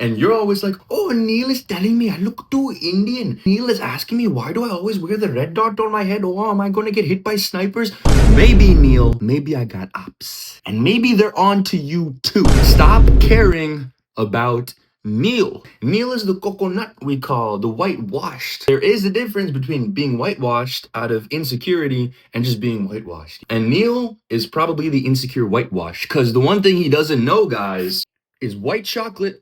And you're always like, oh, Neil is telling me I look too Indian. Neil is asking me, why do I always wear the red dot on my head? Oh, am I going to get hit by snipers? Maybe, Neil, maybe I got ops. And maybe they're on to you too. Stop caring about Neil. Neil is the coconut we call the whitewashed. There is a difference between being whitewashed out of insecurity and just being whitewashed. And Neil is probably the insecure whitewash, because the one thing he doesn't know, guys, is white chocolate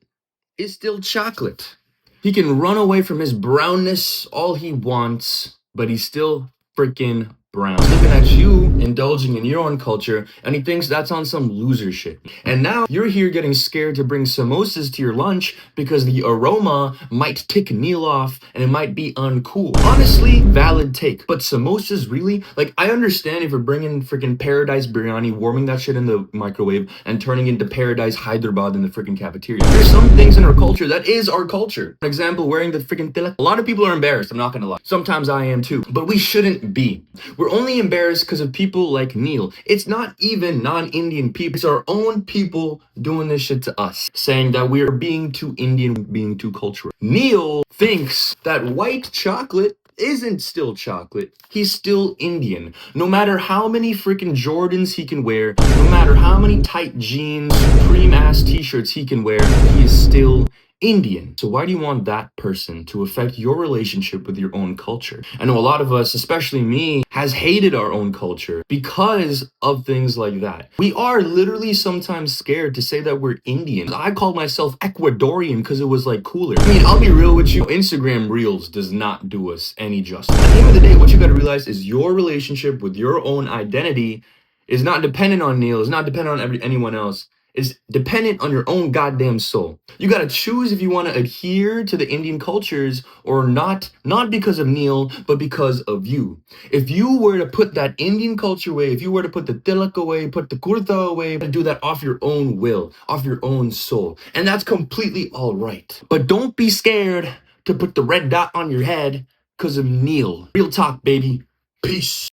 is still chocolate. He can run away from his brownness all he wants, but he's still freaking brown. He's looking at you indulging in your own culture, and he thinks that's on some loser shit. And now you're here getting scared to bring samosas to your lunch because the aroma might tick Neil off and it might be uncool. Honestly, valid take. But samosas, really? Like, I understand if you're bringing freaking paradise biryani, warming that shit in the microwave, and turning into paradise Hyderabad in the freaking cafeteria. There's some things in our culture that is our culture. For example, wearing the freaking tilak. A lot of people are embarrassed, I'm not gonna lie. Sometimes I am too. But we shouldn't be. We're only embarrassed because of people like Neil. It's not even non-Indian people. It's our own people doing this shit to us, saying that we're being too Indian, being too cultural. Neil thinks that white chocolate isn't still chocolate. He's still Indian. No matter how many freaking Jordans he can wear, no matter how many tight jeans, supreme ass t-shirts he can wear, he is still Indian. So why do you want that person to affect your relationship with your own culture? I know a lot of us, especially me, has hated our own culture because of things like that. We are literally sometimes scared to say that we're Indian. I called myself Ecuadorian because it was like cooler. I mean, I'll be real with you. Instagram Reels does not do us any justice. At the end of the day, what you gotta realize is your relationship with your own identity is not dependent on Neil, it's not dependent on anyone else. Is dependent on your own goddamn soul. You gotta choose if you want to adhere to the Indian cultures or not because of Neil, but because of you. If you were to put that Indian culture away, if you were to put the tilak away, put the kurta away, and do that off your own will, off your own soul. And that's completely all right. But don't be scared to put the red dot on your head because of Neil. Real talk, baby. Peace.